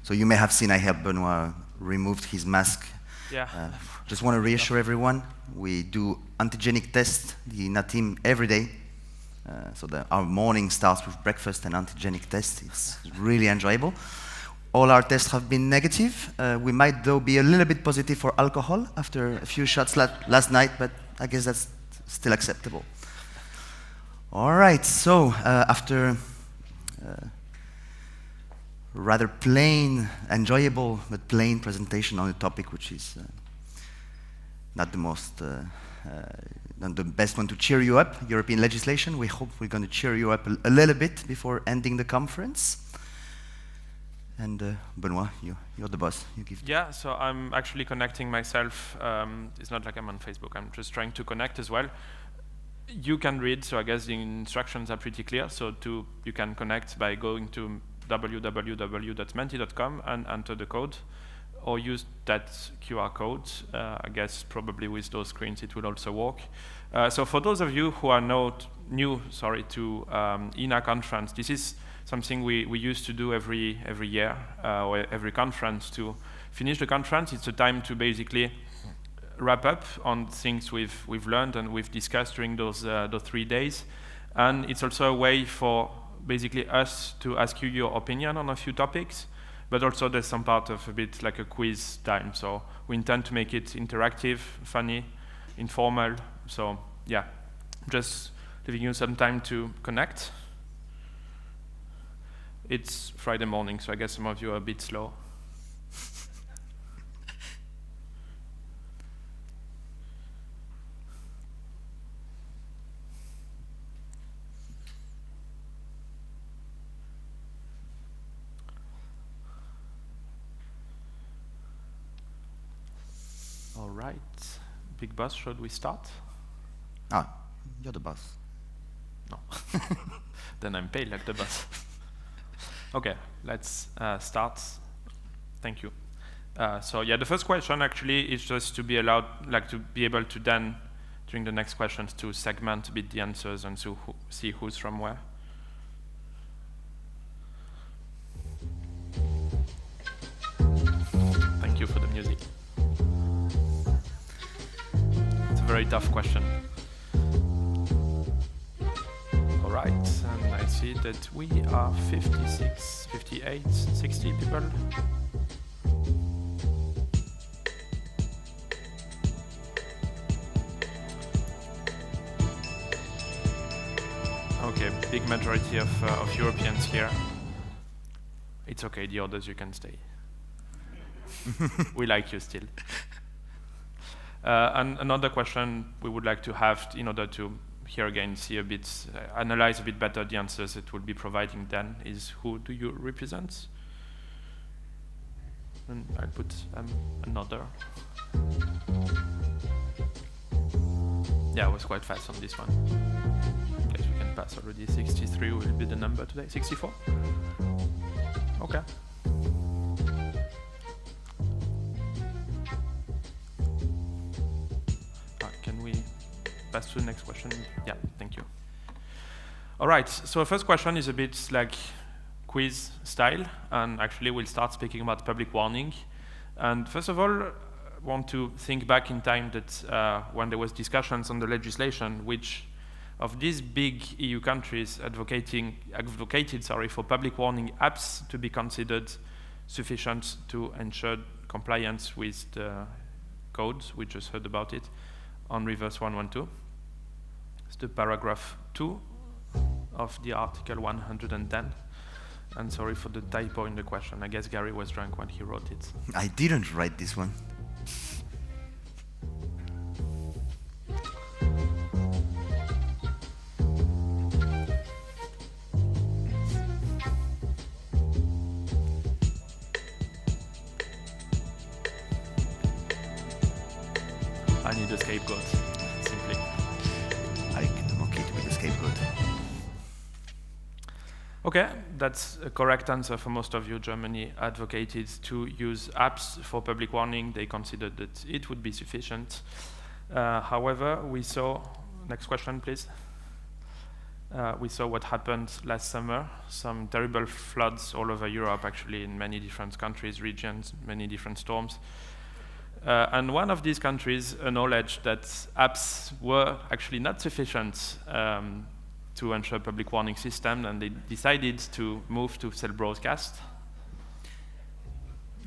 So you may have seen I helped Benoît removed his mask. Yeah. Just want to reassure everyone, we do antigenic tests, the EENA team, every day. So our morning starts with breakfast and antigenic tests. It's really enjoyable. All our tests have been negative. We might, though, be a little bit positive for alcohol after a few shots last night, but I guess that's still acceptable. All right, so after rather plain, enjoyable, but plain presentation on a topic which is not the most, not the best one to cheer you up, European legislation. We hope we're going to cheer you up a little bit before ending the conference. And Benoît, you're the boss. You give. Yeah, so I'm actually connecting myself. It's not like I'm on Facebook. I'm just trying to connect as well. You can read, so I guess the instructions are pretty clear. So you can connect by going to www.menti.com and enter the code, or use that QR code. I guess probably with those screens it will also work. So for those of you who are new to EENA conference, this is something we used to do every year, or every conference. To finish the conference, it's a time to basically wrap up on things we've learned and we've discussed during those 3 days. And it's also a way for basically us to ask you your opinion on a few topics, but also there's some part of a bit like a quiz time. So we intend to make it interactive, funny, informal. So yeah, just giving you some time to connect. It's Friday morning, so I guess some of you are a bit slow. All right, big boss, should we start? Ah, you're the boss. No. Then I'm paid like the boss. Okay, let's start. Thank you. So yeah, the first question actually is just to be allowed, like to be able to then, during the next questions, to segment a bit the answers and to see who's from where. Thank you for the music. It's a very tough question. All right, and I see that we are 56, 58, 60 people. Okay, big majority of Europeans here. It's okay, the others, you can stay. We like you still. And another question we would like to have in order to here again see a bit, analyze a bit better the answers it will be providing then is who do you represent? And I'll put another. Yeah, I was quite fast on this one. I guess we can pass already. 63 will be the number today. 64? Okay. Can we pass to the next question? Yeah, thank you. All right, so the first question is a bit like quiz style, and actually we'll start speaking about public warning. And first of all, I want to think back in time that when there was discussions on the legislation, which of these big EU countries advocated for public warning apps to be considered sufficient to ensure compliance with the codes. We just heard about it on reverse 112. It's the paragraph 2 of the article 110. And sorry for the typo in the question. I guess Gary was drunk when he wrote it. I didn't write this one. I need a scapegoat, simply. I'm okay to be the scapegoat. Okay, that's a correct answer for most of you. Germany advocated to use apps for public warning. They considered that it would be sufficient. However, we saw, next question please. We saw what happened last summer, some terrible floods all over Europe, actually, in many different countries, regions, many different storms. And one of these countries acknowledged that apps were actually not sufficient to ensure public warning system, and they decided to move to cell broadcast.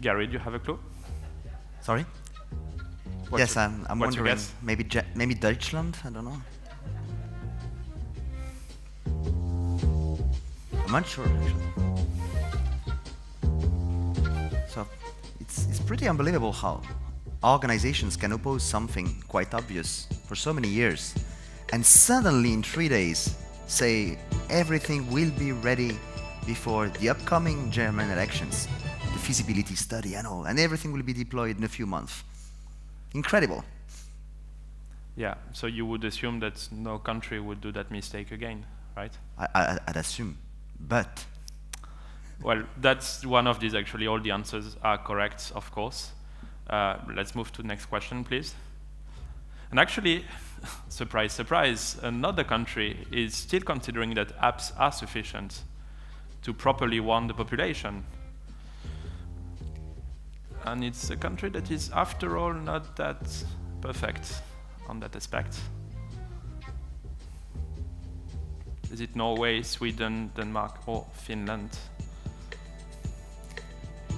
Gary, do you have a clue? Sorry? Yes, I'm wondering, maybe Deutschland, I don't know. I'm not sure, actually. So, it's pretty unbelievable how organizations can oppose something quite obvious for so many years, and suddenly in 3 days say everything will be ready before the upcoming German elections, the feasibility study and all, and everything will be deployed in a few months. Incredible. Yeah, so you would assume that no country would do that mistake again, right? I'd assume, but... Well, that's one of these, actually. All the answers are correct, of course. Let's move to the next question, please. And actually, surprise, surprise, another country is still considering that apps are sufficient to properly warn the population. And it's a country that is, after all, not that perfect on that aspect. Is it Norway, Sweden, Denmark, or Finland?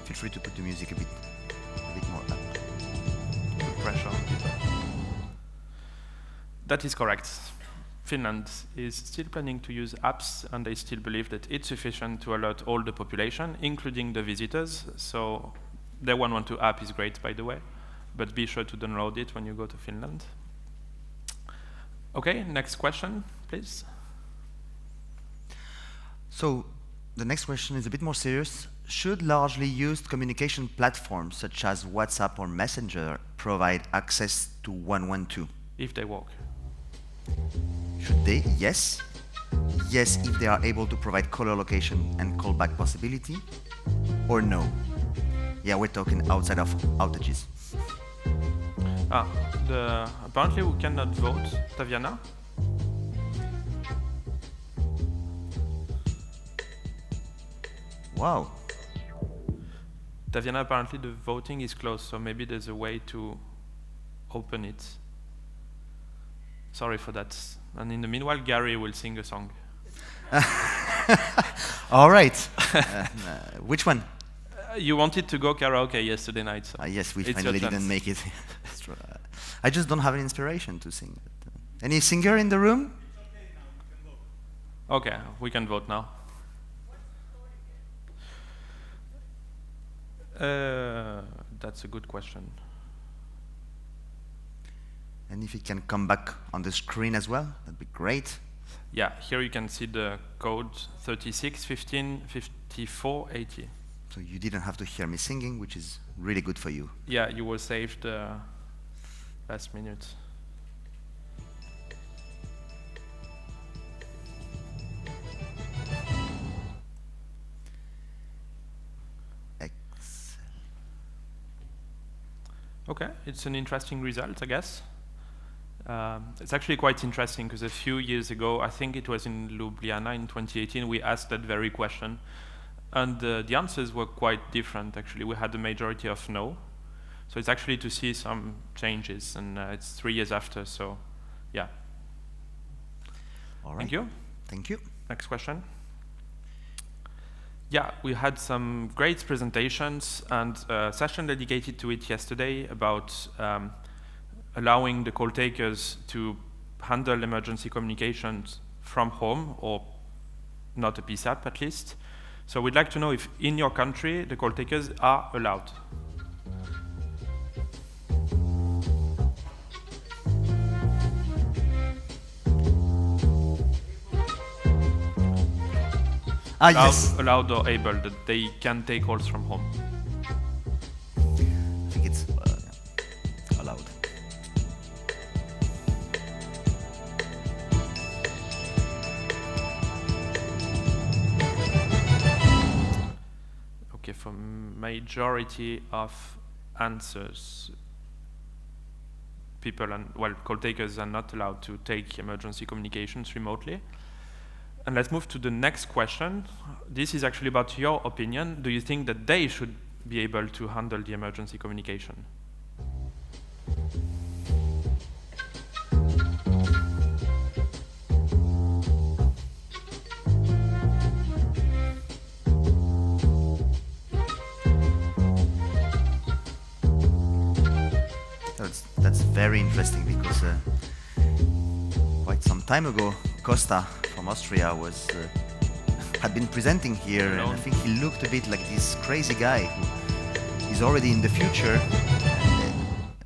Feel free to put the music a bit more up. Put pressure on people. That is correct. Finland is still planning to use apps, and they still believe that it's sufficient to alert all the population, including the visitors. So their 112 app is great, by the way, but be sure to download it when you go to Finland. Okay, next question, please. So the next question is a bit more serious. Should largely used communication platforms such as WhatsApp or Messenger provide access to 112? If they work. Should they? Yes. Yes, if they are able to provide caller location and callback possibility, or no? Yeah, we're talking outside of outages. Apparently we cannot vote. Taviana? Wow. Taviana, apparently the voting is closed, so maybe there's a way to open it. Sorry for that. And in the meanwhile, Gary will sing a song. All right. Which one? You wanted to go karaoke yesterday night. So yes, we finally didn't make it. I just don't have an inspiration to sing. Any singer in the room? Okay, we can vote now. That's a good question. And if it can come back on the screen as well, that'd be great. Yeah, here you can see the code 36 15 54 80. So you didn't have to hear me singing, which is really good for you. Yeah, you were saved last minute. Okay, it's an interesting result, I guess. It's actually quite interesting because a few years ago, I think it was in Ljubljana in 2018, we asked that very question. And the answers were quite different, actually. We had a majority of no. So it's actually to see some changes, and it's 3 years after, so yeah. All right. Thank you. Thank you. Next question. Yeah, we had some great presentations and a session dedicated to it yesterday about allowing the call takers to handle emergency communications from home, or not a PSAP at least. So we'd like to know if in your country the call takers are allowed. Yes. Allowed or able, that they can take calls from home. I think it's allowed. Okay, for majority of answers, people and call takers are not allowed to take emergency communications remotely. And let's move to the next question. This is actually about your opinion. Do you think that they should be able to handle the emergency communication? That's very interesting because quite some time ago, Costa from Austria had been presenting here, and I think he looked a bit like this crazy guy who is already in the future. And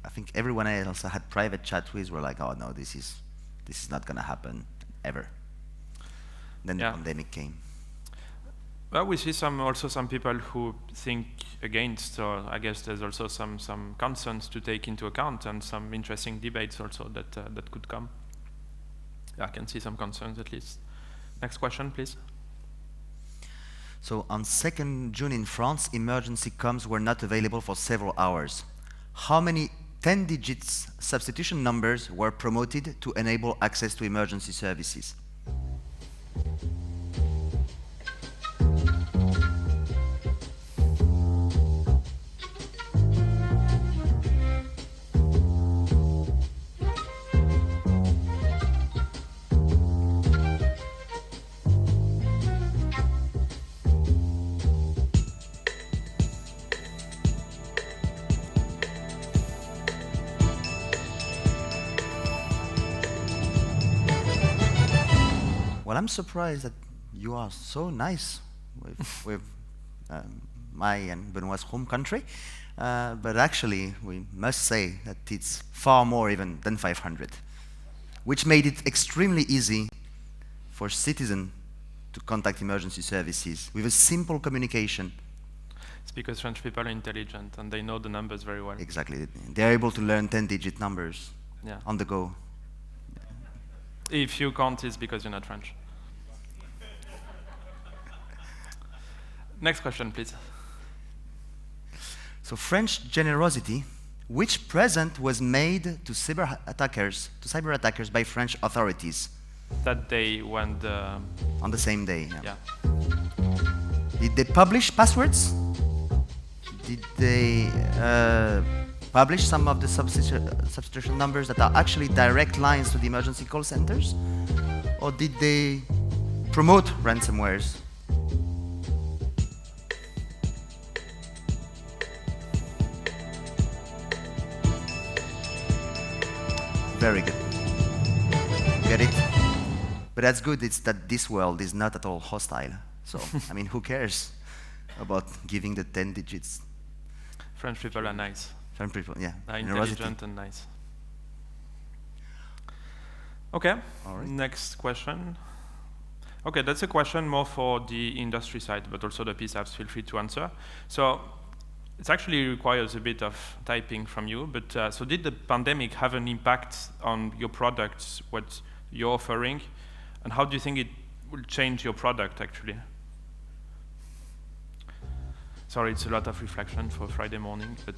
I think everyone else I had private chat with were like, "Oh no, this is not going to happen ever." Then the pandemic came. Well, we see also some people who think against, or I guess there's also some concerns to take into account, and some interesting debates also that could come. I can see some concerns at least. Next question, please. So on 2nd June in France, emergency comms were not available for several hours. How many 10 digits substitution numbers were promoted to enable access to emergency services? Well, I'm surprised that you are so nice with my and Benoît's home country, but actually we must say that it's far more even than 500, which made it extremely easy for citizens to contact emergency services with a simple communication. It's because French people are intelligent and they know the numbers very well. Exactly. They're able to learn 10-digit numbers on the go. If you can't, it's because you're not French. Next question, please. So French generosity, which present was made to cyber attackers by French authorities? That day when on the same day. Yeah. Did they publish passwords? Did they publish some of the substitution numbers that are actually direct lines to the emergency call centers? Or did they promote ransomwares? Very good. Get it? But that's good, it's that this world is not at all hostile. So, I mean, who cares about giving the 10 digits? French people are nice. French people, yeah. Are intelligent and nice. Okay, all right. Next question. Okay, that's a question more for the industry side, but also the PSAPs, feel free to answer. So, it actually requires a bit of typing from you, but so did the pandemic have an impact on your products, what you're offering, and how do you think it will change your product actually? Sorry, it's a lot of reflection for Friday morning, but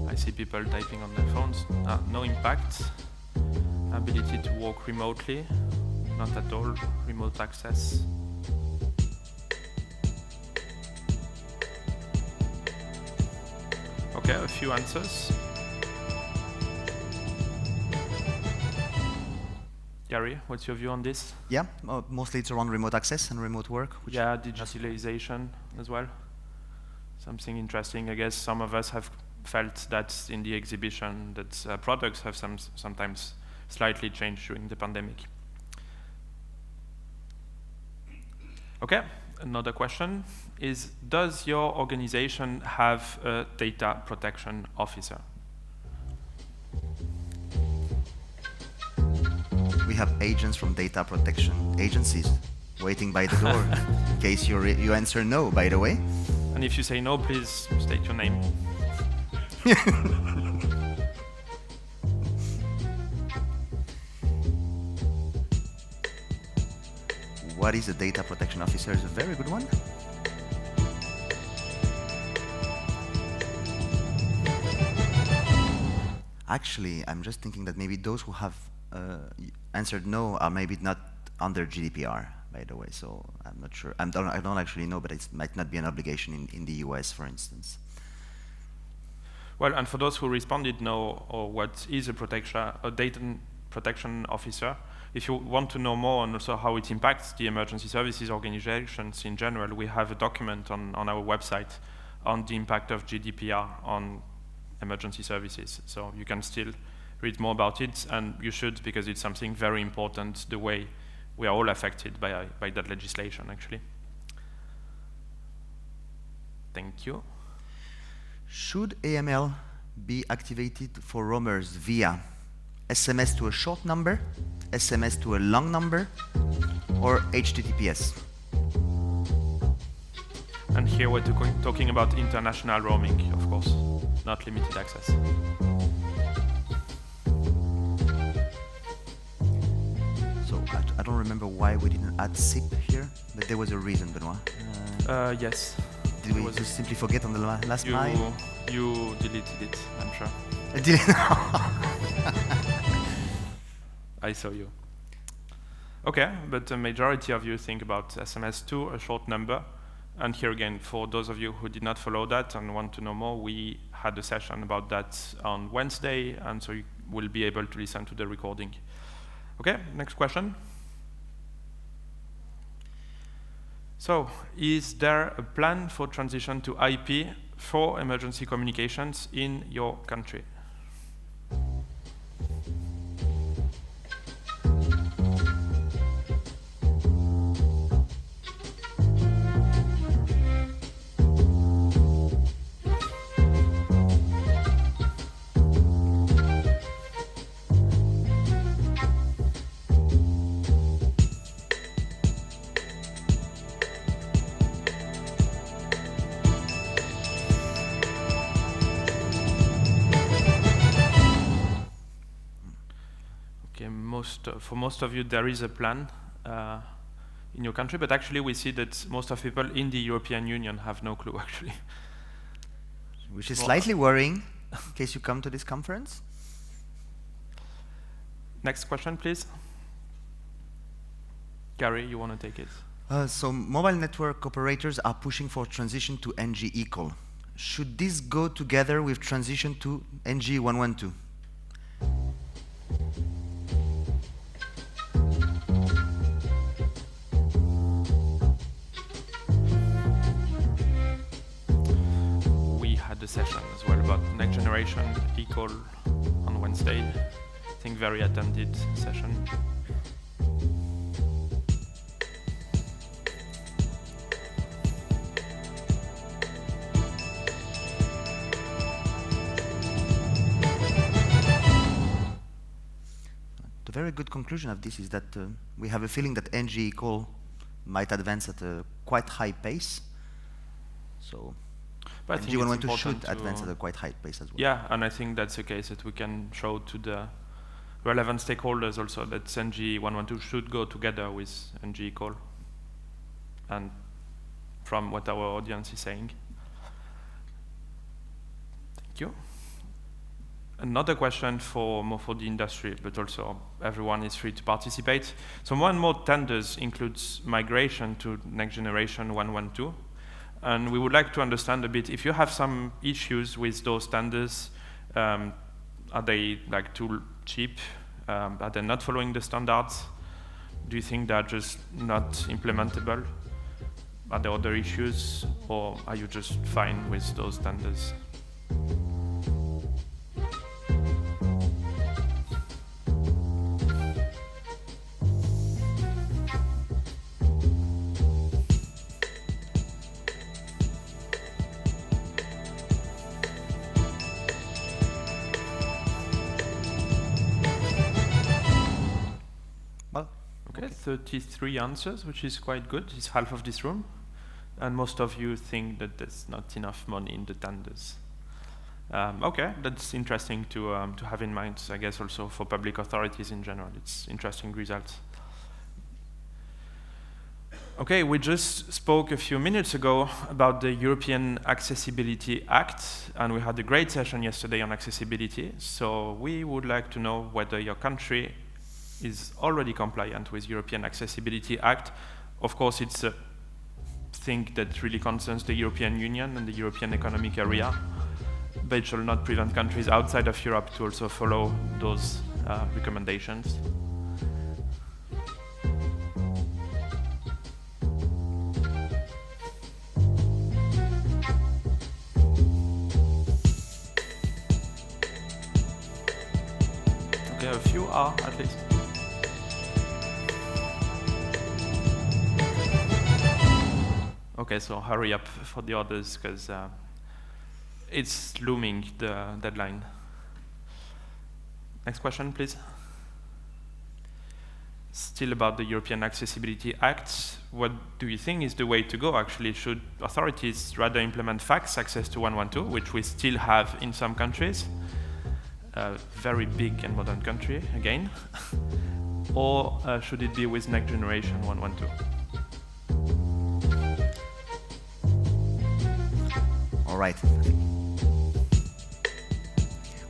I see people typing on their phones. No impact. Ability to work remotely. Not at all. Remote access. Okay, a few answers. Gary, what's your view on this? Yeah, mostly it's around remote access and remote work. Yeah, digitalization as well. Something interesting. I guess some of us have felt that in the exhibition that products have sometimes slightly changed during the pandemic. Okay, another question is, does your organization have a data protection officer? We have agents from data protection agencies waiting by the door in case you answer no, by the way. And if you say no, please state your name. What is a data protection officer is a very good one. Actually, I'm just thinking that maybe those who have answered no are maybe not under GDPR, by the way. So I'm not sure. I don't actually know, but it might not be an obligation in the US, for instance. Well, and for those who responded no, or what is a data protection officer, if you want to know more and also how it impacts the emergency services organizations in general, we have a document on our website on the impact of GDPR on emergency services. So you can still read more about it, and you should, because it's something very important, the way we are all affected by that legislation, actually. Thank you. Should AML be activated for roamers via SMS to a short number, SMS to a long number, or HTTPS? And here we're talking about international roaming, of course, not limited access. So I don't remember why we didn't add SIP here, but there was a reason, Benoît. Yes. Did we just simply forget on the last line? You deleted it, I'm sure. I didn't. I saw you. Okay, but the majority of you think about SMS to a short number. And here again, for those of you who did not follow that and want to know more, we had a session about that on Wednesday, and so you will be able to listen to the recording. Okay, next question. So, is there a plan for transition to IP for emergency communications in your country? For most of you, there is a plan in your country, but actually we see that most of people in the European Union have no clue, actually. Which is slightly worrying, in case you come to this conference. Next question, please. Gary, you want to take it? So mobile network operators are pushing for transition to NG eCall. Should this go together with transition to NG112? The session as well about next generation eCall on Wednesday. I think very attended session. The very good conclusion of this is that we have a feeling that NG eCall might advance at a quite high pace. So but NG112 should advance at a quite high pace as well. Yeah, and I think that's a case that we can show to the relevant stakeholders also that NG112 should go together with NG eCall, and from what our audience is saying. Thank you. Another question more for the industry, but also everyone is free to participate. So more and more tenders includes migration to next generation 112. And we would like to understand a bit, if you have some issues with those standards, are they like too cheap? Are they not following the standards? Do you think they're just not implementable? Are there other issues, or are you just fine with those standards? Okay, 33 answers, which is quite good. It's half of this room. And most of you think that there's not enough money in the tenders. Okay, that's interesting to have in mind, I guess, also for public authorities in general. It's interesting results. Okay, we just spoke a few minutes ago about the European Accessibility Act, and we had a great session yesterday on accessibility. So we would like to know whether your country is already compliant with European Accessibility Act. Of course, it's a thing that really concerns the European Union and the European Economic Area, but it shall not prevent countries outside of Europe to also follow those recommendations. Okay, a few are at least. Okay, so hurry up for the others, because it's looming, the deadline. Next question, please. Still about the European Accessibility Act, what do you think is the way to go, actually? Should authorities rather implement fax access to 112, which we still have in some countries, a very big and modern country, again, or should it be with next generation 112? All right.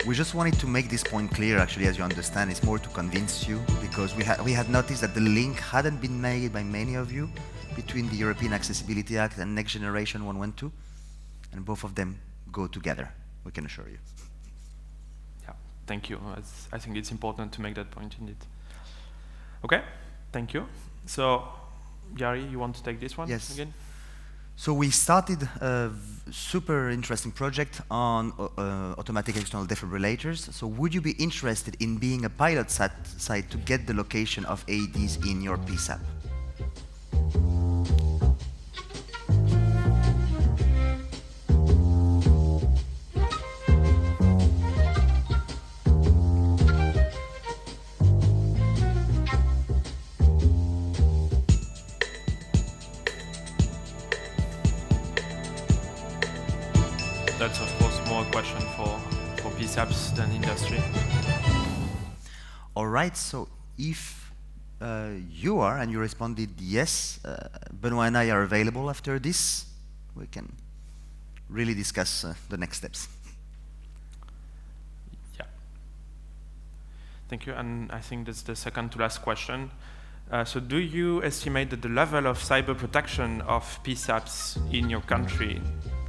We just wanted to make this point clear, actually, as you understand. It's more to convince you, because we had noticed that the link hadn't been made by many of you between the European Accessibility Act and Next Generation 112, and both of them go together, we can assure you. Yeah, thank you. I think it's important to make that point indeed. Okay, thank you. So, Jari, you want to take this one again? So we started a super interesting project on automatic external defibrillators. So would you be interested in being a pilot site to get the location of AEDs in your PSAP? That's of course more a question for PSAPs than industry. All right, so if you are, and you responded yes, Benoît and I are available after this, we can really discuss the next steps. Yeah. Thank you, and I think that's the second to last question. So do you estimate that the level of cyber protection of PSAPs in your country,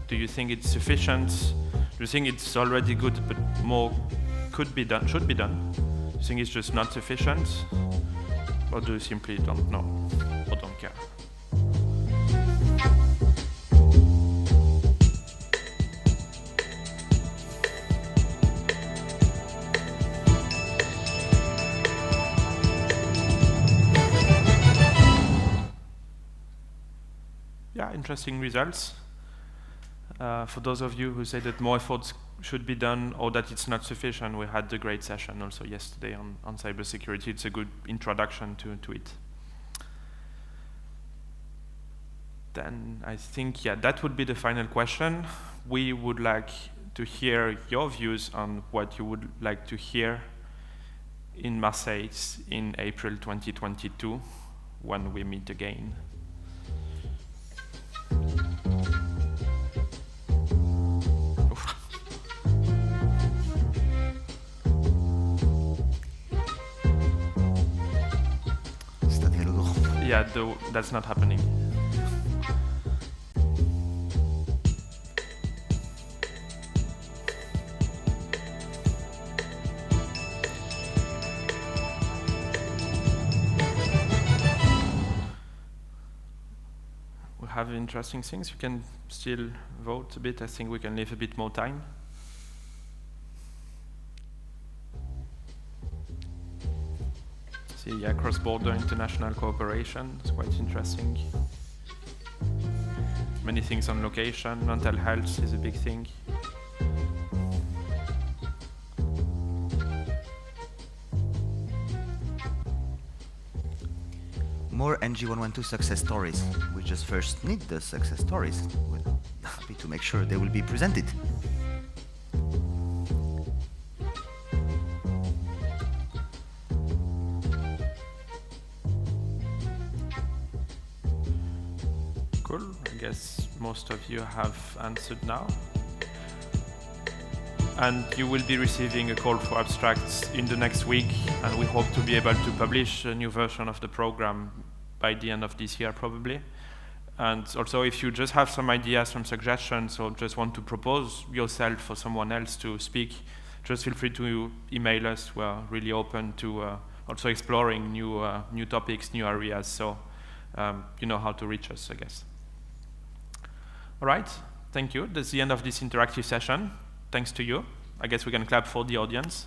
do you think it's sufficient? Do you think it's already good, but more could be done, should be done? Do you think it's just not sufficient? Or do you simply don't know or don't care? Yeah, interesting results. For those of you who say that more efforts should be done or that it's not sufficient, we had a great session also yesterday on cybersecurity. It's a good introduction to it. Then I think, yeah, that would be the final question. We would like to hear your views on what you would like to hear in Marseille in April 2022 when we meet again. Yeah, that's not happening. We have interesting things. You can still vote a bit. I think we can leave a bit more time. See, yeah, cross-border international cooperation is quite interesting. Many things on location. Mental health is a big thing. More NG112 success stories. We just first need the success stories. We're happy to make sure they will be presented. guess most of you have answered now. And you will be receiving a call for abstracts in the next week, and we hope to be able to publish a new version of the program by the end of this year, probably. And also, if you just have some ideas, some suggestions, or just want to propose yourself or someone else to speak, just feel free to email us. We're really open to also exploring new topics, new areas. So you know how to reach us, I guess. All right, thank you. That's the end of this interactive session. Thanks to you. I guess we can clap for the audience.